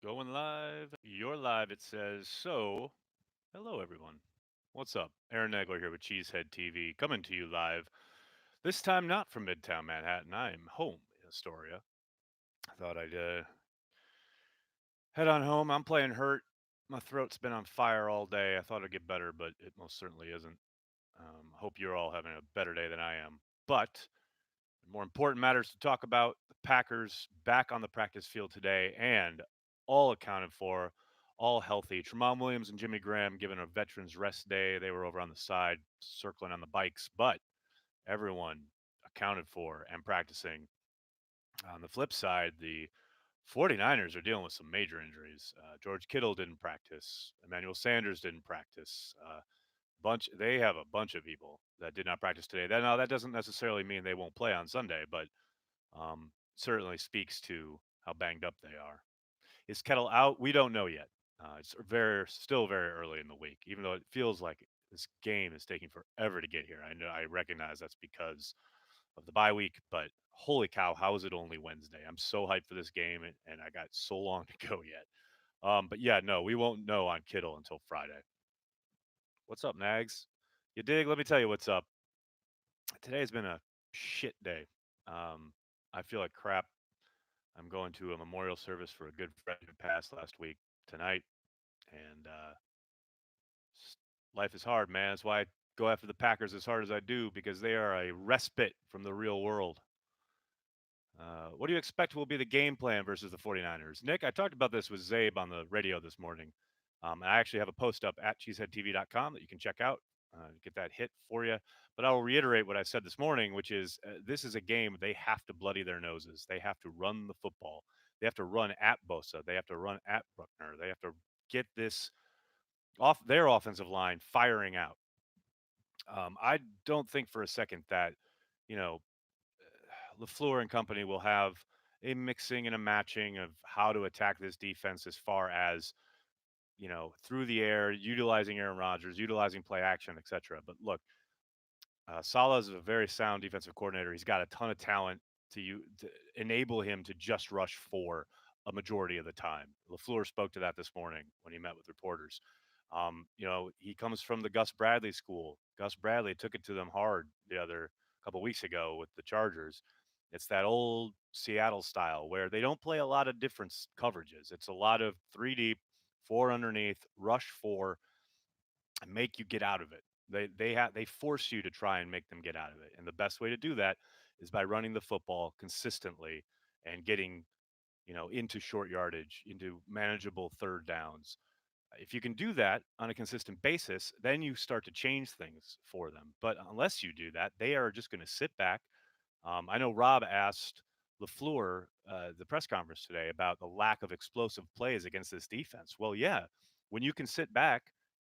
Going live. You're live, it says. So, hello, everyone. What's up? Aaron Nagler here with Cheesehead TV, coming to you live. This time, not from Midtown Manhattan. I am home in Astoria. I thought I'd head on home. I'm playing hurt. My throat's been on fire all day. I thought it'd get better, but it most certainly isn't. Hope you're all having a better day than I am. But more important matters to talk about. The Packers back on the practice field today and all accounted for, all healthy. Tramon Williams and Jimmy Graham given a veterans rest day. They were over on the side circling on the bikes, but everyone accounted for and practicing. On the flip side, the 49ers are dealing with some major injuries. George Kittle didn't practice. Emmanuel Sanders didn't practice. They have a bunch of people that did not practice today. Now that doesn't necessarily mean they won't play on Sunday, but certainly speaks to how banged up they are. Is Kettle out? We don't know yet. It's still very early in the week, even though it feels like this game is taking forever to get here. I know I recognize that's because of the bye week, but holy cow, how is it only Wednesday? I'm so hyped for this game, and I got so long to go yet. But yeah, no, we won't know on Kittle until Friday. What's up, Nags? You dig? Let me tell you what's up. Today has been a shit day. I feel like crap. I'm going to a memorial service for a good friend who passed last week tonight, and life is hard, man. That's why I go after the Packers as hard as I do because they are a respite from the real world. What do you expect will be the game plan versus the 49ers? Nick, I talked about this with Zabe on the radio this morning. I actually have a post up at cheeseheadtv.com that you can check out, get that hit for you. But I will reiterate what I said this morning, which is this is a game they have to bloody their noses. They have to run the football. They have to run at Bosa. They have to run at Bruckner. They have to get this off their offensive line firing out. I don't think for a second that, you know, LaFleur and company will have a mixing and a matching of how to attack this defense as far as, through the air, utilizing Aaron Rodgers, utilizing play action, etc. But look, Salah is a very sound defensive coordinator. He's got a ton of talent to enable him to just rush four a majority of the time. LaFleur spoke to that this morning when he met with reporters. He comes from the Gus Bradley school. Gus Bradley took it to them hard the other couple weeks ago with the Chargers. It's that old Seattle style where they don't play a lot of different coverages. It's a lot of three deep, four underneath, rush four, and make you get out of it. They force you to try and make them get out of it. And the best way to do that is by running the football consistently and getting, into short yardage, into manageable third downs. If you can do that on a consistent basis, then you start to change things for them. But unless you do that, they are just going to sit back. I know Rob asked LaFleur the press conference today about the lack of explosive plays against this defense. Well, yeah, when you can sit back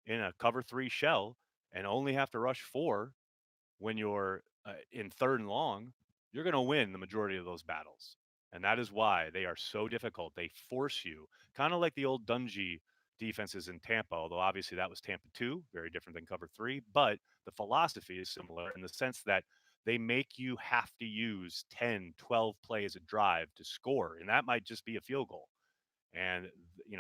in a cover three shell and only have to rush four when you're in third and long, you're going to win the majority of those battles. And that is why they are so difficult. They force you, kind of like the old Dungy defenses in Tampa, although obviously that was Tampa 2, very different than cover 3. But the philosophy is similar in the sense that they make you have to use 10, 12 plays a drive to score. And that might just be a field goal. And,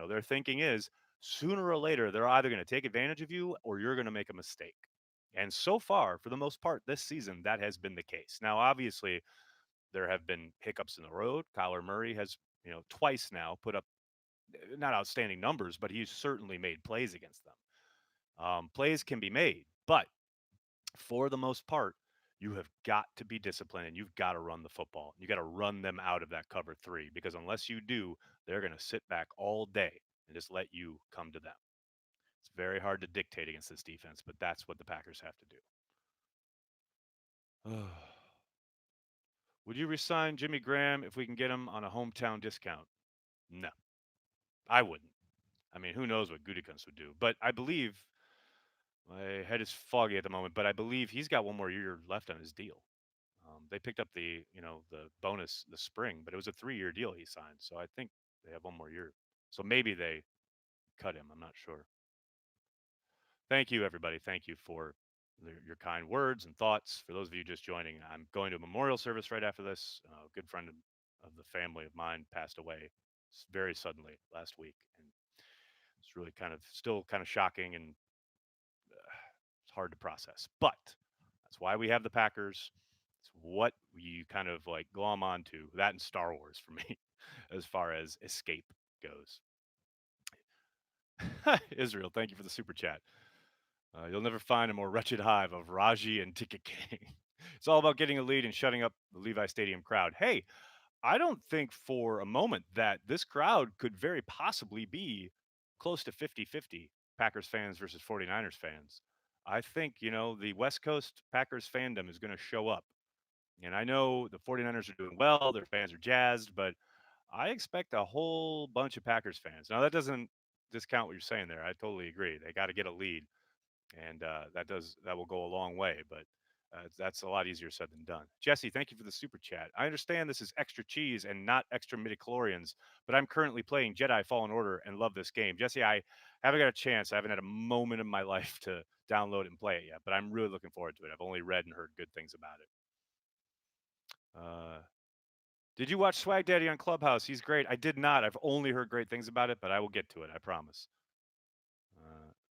their thinking is sooner or later, they're either going to take advantage of you or you're going to make a mistake. And so far, for the most part, this season, that has been the case. Now, obviously, there have been hiccups in the road. Kyler Murray has, twice now put up not outstanding numbers, but he's certainly made plays against them. Plays can be made, but for the most part, you have got to be disciplined and you've got to run the football. You got to run them out of that cover three because unless you do, they're going to sit back all day and just let you come to them. It's very hard to dictate against this defense, but that's what the Packers have to do. Would you resign Jimmy Graham if we can get him on a hometown discount? No, I wouldn't. I mean, who knows what Gutekunst would do? But I believe my head is foggy at the moment. But I believe he's got one more year left on his deal. They picked up the bonus this spring, but it was a 3-year deal he signed. So I think they have one more year. So maybe they cut him. I'm not sure. Thank you, everybody. Thank you for your kind words and thoughts. For those of you just joining, I'm going to a memorial service right after this. A good friend of the family of mine passed away very suddenly last week, and it's really kind of still kind of shocking and it's hard to process. But that's why we have the Packers. It's what you kind of like glom onto that and Star Wars for me, as far as escape goes. Israel, thank you for the super chat. You'll never find a more wretched hive of Raji and ticket king. It's all about getting a lead and shutting up the Levi Stadium crowd. Hey, I don't think for a moment that this crowd could very possibly be close to 50-50 Packers fans versus 49ers fans. I think, the West Coast Packers fandom is going to show up. And I know the 49ers are doing well, their fans are jazzed, but I expect a whole bunch of Packers fans. Now, that doesn't discount what you're saying there. I totally agree. They got to get a lead and that will go a long way. But that's a lot easier said than done. Jesse, thank you for the super chat. I understand this is extra cheese and not extra midichlorians, but I'm currently playing Jedi Fallen Order and love this game. Jesse, I haven't got a chance. I haven't had a moment in my life to download it and play it yet, but I'm really looking forward to it. I've only read and heard good things about it. Did you watch Swag Daddy on Clubhouse? He's great. I did not. I've only heard great things about it, but I will get to it. I promise.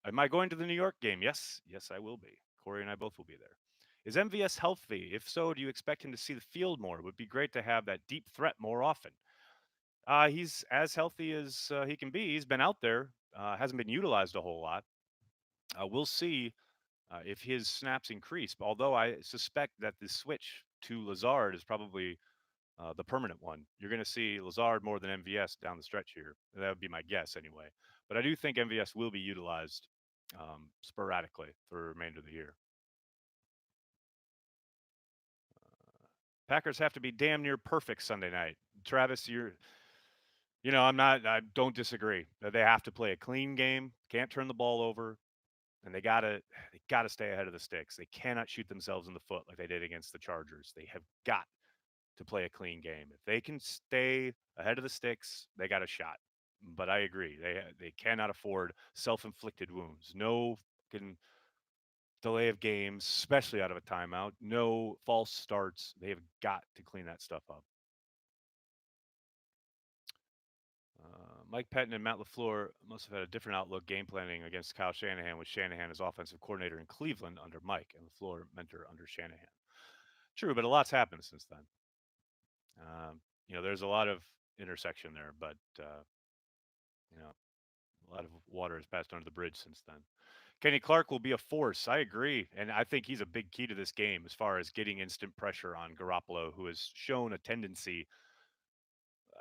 Am I going to the New York game? Yes, yes, I will be. Corey and I both will be there. Is MVS healthy? If so, do you expect him to see the field more? It would be great to have that deep threat more often. He's as healthy as he can be. He's been out there, hasn't been utilized a whole lot. We'll see if his snaps increase. Although I suspect that the switch to Lazard is probably the permanent one. You're going to see Lazard more than MVS down the stretch here. That would be my guess anyway. But I do think MVS will be utilized sporadically for the remainder of the year. Packers have to be damn near perfect Sunday night. Travis, I don't disagree. They have to play a clean game, can't turn the ball over, and they gotta stay ahead of the sticks. They cannot shoot themselves in the foot like they did against the Chargers. They have got to play a clean game. If they can stay ahead of the sticks, they got a shot. But I agree, they cannot afford self-inflicted wounds. No fucking delay of games, especially out of a timeout. No false starts. They have got to clean that stuff up. Mike Pettin and Matt LaFleur must have had a different outlook game planning against Kyle Shanahan, with Shanahan as offensive coordinator in Cleveland under Mike and LaFleur mentor under Shanahan. True, but a lot's happened since then. There's a lot of intersection there, but a lot of water has passed under the bridge since then. Kenny Clark will be a force. I agree. And I think he's a big key to this game as far as getting instant pressure on Garoppolo, who has shown a tendency,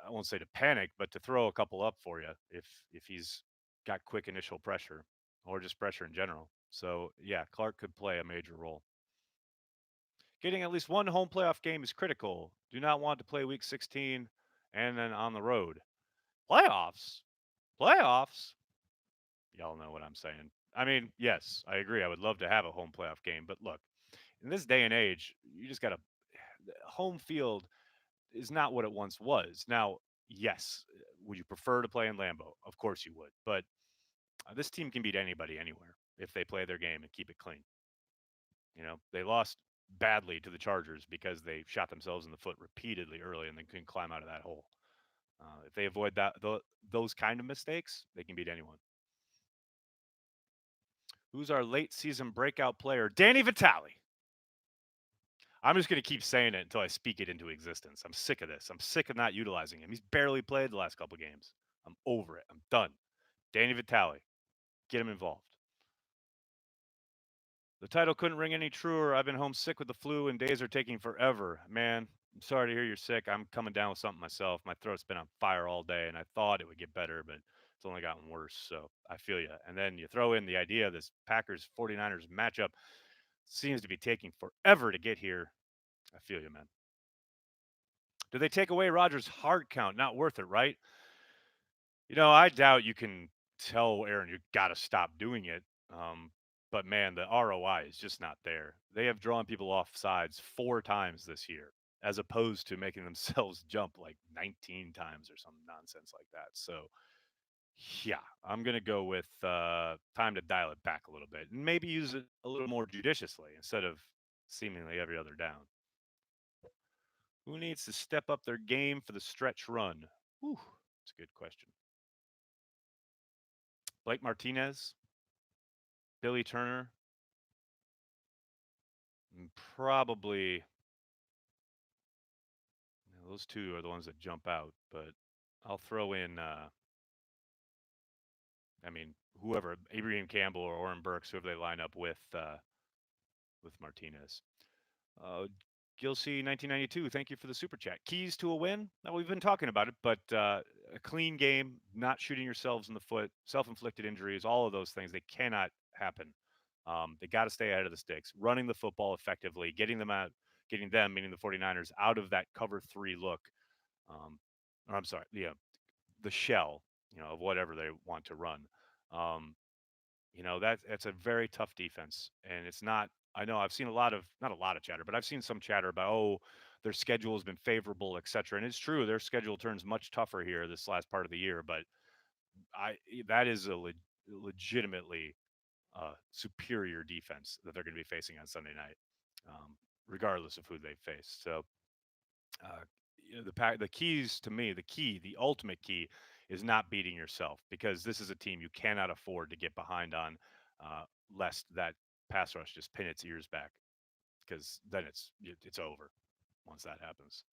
I won't say to panic, but to throw a couple up for you if he's got quick initial pressure or just pressure in general. So, yeah, Clark could play a major role. Getting at least one home playoff game is critical. Do not want to play week 16 and then on the road. Playoffs? Playoffs? Y'all know what I'm saying. I mean, yes, I agree. I would love to have a home playoff game, but look, in this day and age, you just got to home field is not what it once was. Now, yes, would you prefer to play in Lambeau? Of course you would. But this team can beat anybody anywhere if they play their game and keep it clean. They lost badly to the Chargers because they shot themselves in the foot repeatedly early and then couldn't climb out of that hole. If they avoid those kind of mistakes, they can beat anyone. Who's our late season breakout player? Danny Vitali. I'm just going to keep saying it until I speak it into existence. I'm sick of this. I'm sick of not utilizing him. He's barely played the last couple games. I'm over it. I'm done. Danny Vitali. Get him involved. The title couldn't ring any truer. I've been home sick with the flu and days are taking forever. Man, I'm sorry to hear you're sick. I'm coming down with something myself. My throat's been on fire all day and I thought it would get better, but it's only gotten worse. So I feel you. And then you throw in the idea of this Packers 49ers matchup seems to be taking forever to get here. I feel you, man. Do they take away Rogers' hard count? Not worth it, right? I doubt you can tell Aaron you got to stop doing it. But man, the ROI is just not there. They have drawn people off sides 4 times this year, as opposed to making themselves jump like 19 times or some nonsense like that. So, yeah, I'm going to go with time to dial it back a little bit and maybe use it a little more judiciously instead of seemingly every other down. Who needs to step up their game for the stretch run? Whew. It's a good question. Blake Martinez, Billy Turner, probably those two are the ones that jump out. But I'll throw in, I mean, whoever, Abraham Campbell or Oren Burks, whoever they line up with Martinez. Gilsey 1992, thank you for the super chat. Keys to a win? Now, we've been talking about it, but a clean game, not shooting yourselves in the foot, self-inflicted injuries, all of those things, they cannot happen. They got to stay ahead of the sticks, running the football effectively, getting them, meaning the 49ers, out of that cover three look. Or I'm sorry, the shell, of whatever they want to run. Um, that's a very tough defense, and it's not. I know I've seen not a lot of chatter, but I've seen some chatter about their schedule has been favorable, etc. And it's true, their schedule turns much tougher here this last part of the year, but I that is a legitimately superior defense that they're going to be facing on Sunday night, regardless of who they face. So uh, the keys to me, the ultimate key is not beating yourself, because this is a team you cannot afford to get behind on, uh, lest that pass rush just pin its ears back, because then it's over once that happens.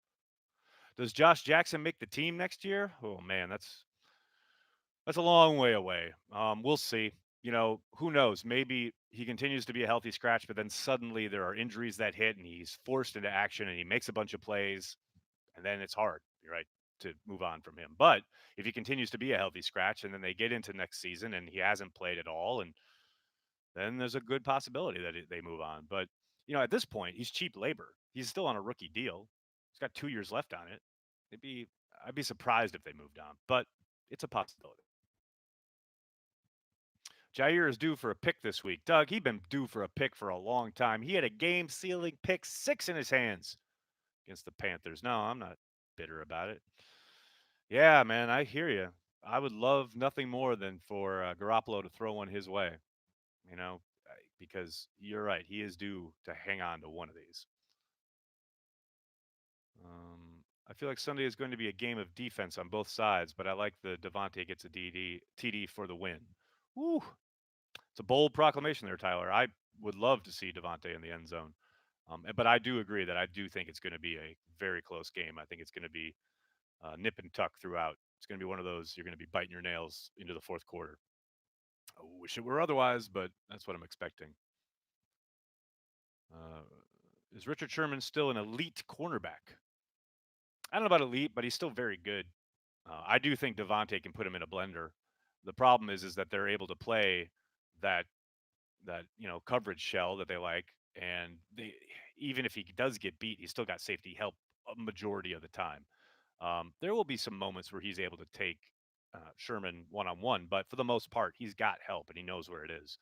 Does Josh Jackson make the team next year? Oh man, that's a long way away. We'll see. Who knows? Maybe he continues to be a healthy scratch, but then suddenly there are injuries that hit, and he's forced into action, and he makes a bunch of plays, and then it's hard, right, to move on from him. But if he continues to be a healthy scratch, and then they get into next season and he hasn't played at all, and then there's a good possibility that they move on. But at this point, he's cheap labor. He's still on a rookie deal. He's got 2 years left on it. Maybe I'd be surprised if they moved on, but it's a possibility. Jair is due for a pick this week. Doug, he'd been due for a pick for a long time. He had a game-sealing pick six in his hands against the Panthers. No, I'm not bitter about it. Yeah, man, I hear you. I would love nothing more than for Garoppolo to throw one his way, because you're right. He is due to hang on to one of these. I feel like Sunday is going to be a game of defense on both sides, but I like the Devante gets a TD for the win. Woo! It's a bold proclamation there, Tyler. I would love to see Devante in the end zone. But I do agree that I do think it's going to be a very close game. I think it's going to be nip and tuck throughout. It's going to be one of those you're going to be biting your nails into the fourth quarter. I wish it were otherwise, but that's what I'm expecting. Uh, is Richard Sherman still an elite cornerback? I don't know about elite, but he's still very good. I do think Devante can put him in a blender. The problem is that they're able to play that coverage shell that they like, and they, even if he does get beat, he's still got safety help a majority of the time. There will be some moments where he's able to take Sherman one on one, but for the most part, he's got help and he knows where it is.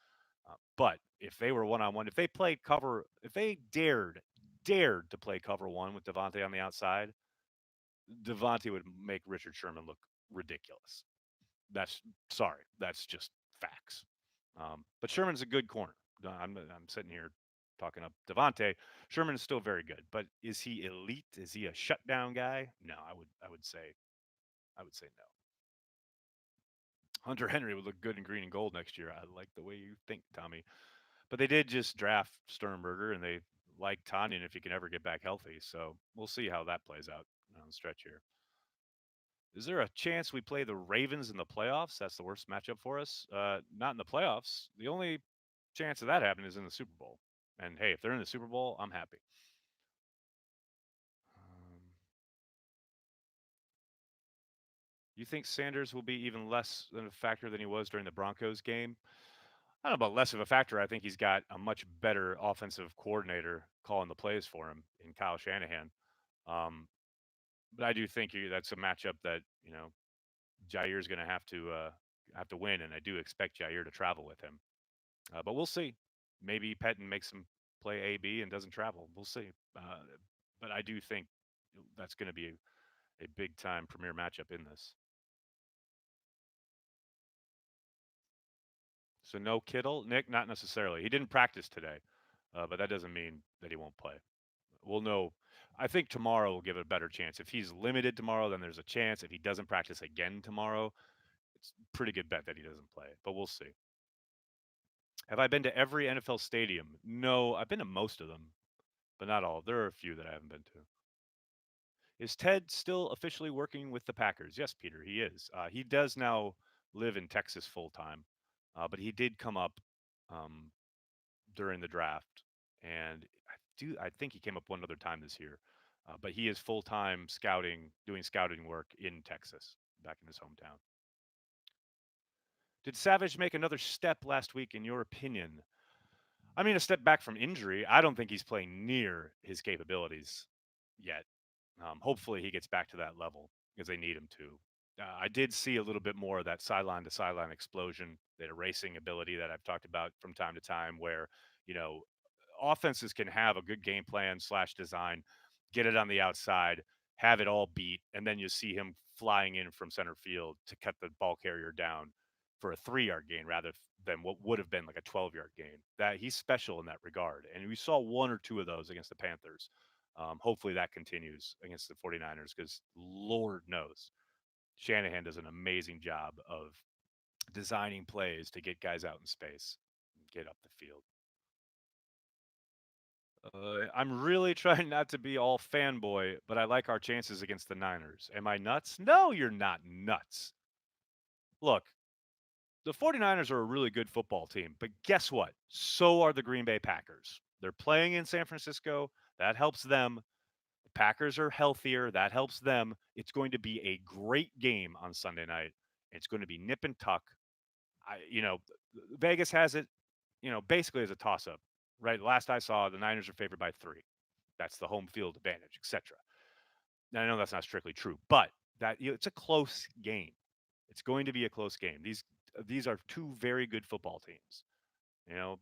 But if they were one on one, if they played cover, if they dared to play cover one with Devante on the outside, Devante would make Richard Sherman look ridiculous. That's sorry, that's just facts. But Sherman's a good corner. I'm sitting here talking up Devante. Sherman is still very good, but is he elite? Is he a shutdown guy? No, I would say no. Hunter Henry would look good in green and gold next year. I like the way you think, Tommy. But they did just draft Sternberger, and they like Tanyan if he can ever get back healthy. So we'll see how that plays out on the stretch here. Is there a chance we play the Ravens in the playoffs? That's the worst matchup for us. Not in the playoffs. The only chance of that happening is in the Super Bowl. And hey, if they're in the Super Bowl, I'm happy. You think Sanders will be even less than a factor than he was during the Broncos game? I don't know about less of a factor. I think he's got a much better offensive coordinator calling the plays for him in Kyle Shanahan. Um, but I do think that's a matchup that Jair's going to have to win, and I do expect Jair to travel with him. But we'll see. Maybe Pettin makes him play AB and doesn't travel. We'll see. But I do think that's going to be a big time premier matchup in this. So no Kittle, Nick, not necessarily. He didn't practice today, but that doesn't mean that he won't play. We'll know. I think tomorrow will give it a better chance. If he's limited tomorrow, then there's a chance. If he doesn't practice again tomorrow, it's a pretty good bet that he doesn't play, but we'll see. Have I been to every NFL stadium? No, I've been to most of them, but not all. There are a few that I haven't been to. Is Ted still officially working with the Packers? Yes, Peter, he is. He does now live in Texas full time, but he did come up um, during the draft, and I think he came up one other time this year, but he is full time scouting, doing scouting work in Texas, back in his hometown. Did Savage make another step last week, in your opinion? I mean, a step back from injury. I don't think he's playing near his capabilities yet. Hopefully, he gets back to that level because they need him to. I did see a little bit more of that sideline to sideline explosion, that erasing ability that I've talked about from time to time, where you know offenses can have a good game plan slash design, get it on the outside, have it all beat, and then you see him flying in from center field to cut the ball carrier down for a 3-yard gain rather than what would have been like a 12-yard gain. That he's special in that regard, and we saw one or two of those against the Panthers. Hopefully that continues against the 49ers because Lord knows Shanahan does an amazing job of designing plays to get guys out in space, get up the field. I'm really trying not to be all fanboy, but I like our chances against the Niners. Am I nuts? No, you're not nuts. Look, the 49ers are a really good football team, but guess what? So are the Green Bay Packers. They're playing in San Francisco. That helps them. The Packers are healthier. That helps them. It's going to be a great game on Sunday night. It's going to be nip and tuck. Vegas has it, basically as a toss up, right? Last I saw, the Niners are favored by 3. That's the home field advantage, etc. Now, I know that's not strictly true, but it's a close game. It's going to be a close game. These are two very good football teams. You know,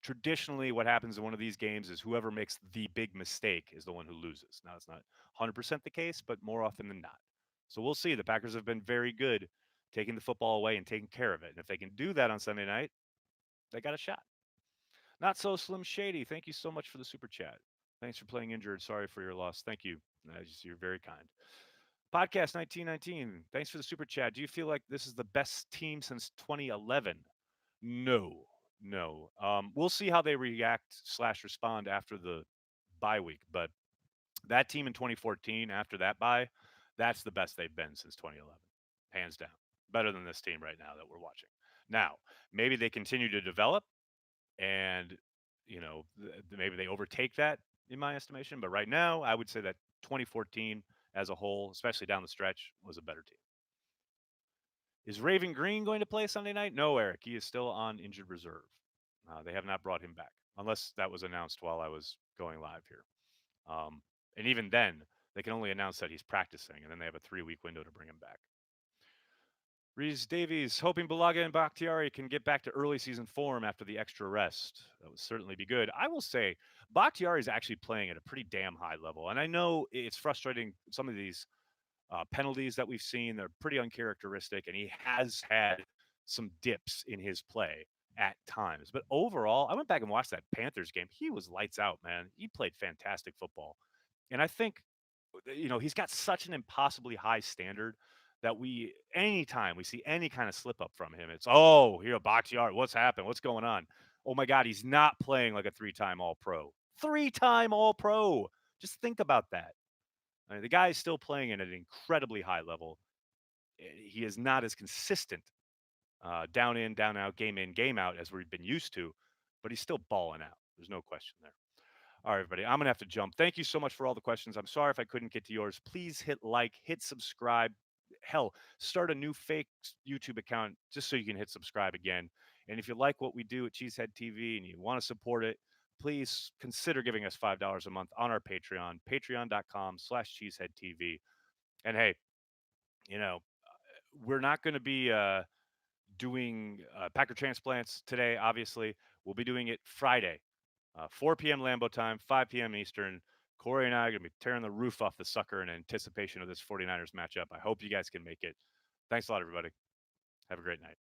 traditionally, what happens in one of these games is whoever makes the big mistake is the one who loses. Now, it's not 100% the case, but more often than not. So we'll see. The Packers have been very good taking the football away and taking care of it. And if they can do that on Sunday night, they got a shot. Not so Slim Shady. Thank you so much for the super chat. Thanks for playing injured. Sorry for your loss. Thank you. You're very kind. Podcast 1919. Thanks for the super chat. Do you feel like this is the best team since 2011? No, no. We'll see how they react slash respond after the bye week. But that team in 2014, after that bye, that's the best they've been since 2011, hands down. Better than this team right now that we're watching. Now, maybe they continue to develop, and maybe they overtake that in my estimation. But right now, I would say that 2014 as a whole, especially down the stretch, was a better team. Is Raven Green going to play Sunday night? No, Eric. He is still on injured reserve. They have not brought him back, unless that was announced while I was going live here. And even then, they can only announce that he's practicing, and then they have a 3-week window to bring him back. Reese Davies, hoping Bulaga and Bakhtiari can get back to early season form after the extra rest. That would certainly be good. I will say, Bakhtiari is actually playing at a pretty damn high level. And I know it's frustrating, some of these penalties that we've seen, they're pretty uncharacteristic, and he has had some dips in his play at times. But overall, I went back and watched that Panthers game. He was lights out, man. He played fantastic football. And I think, he's got such an impossibly high standard that anytime we see any kind of slip up from him, it's, oh, here, Bakhtiari, what's happened? What's going on? Oh my God, he's not playing like a 3-time All Pro. 3-time All Pro. Just think about that. I mean, the guy is still playing at an incredibly high level. He is not as consistent down in, down out, game in, game out as we've been used to, but he's still balling out. There's no question there. All right, everybody, I'm going to have to jump. Thank you so much for all the questions. I'm sorry if I couldn't get to yours. Please hit like, hit subscribe. Hell, start a new fake YouTube account just so you can hit subscribe again. And if you like what we do at Cheesehead TV and you want to support it, please consider giving us $5 a month on our Patreon, patreon.com/cheeseheadtv. And hey, we're not going to be doing Packer transplants today, obviously. We'll be doing it Friday, 4 p.m. Lambeau time, 5 p.m. Eastern. Corey and I are going to be tearing the roof off the sucker in anticipation of this 49ers matchup. I hope you guys can make it. Thanks a lot, everybody. Have a great night.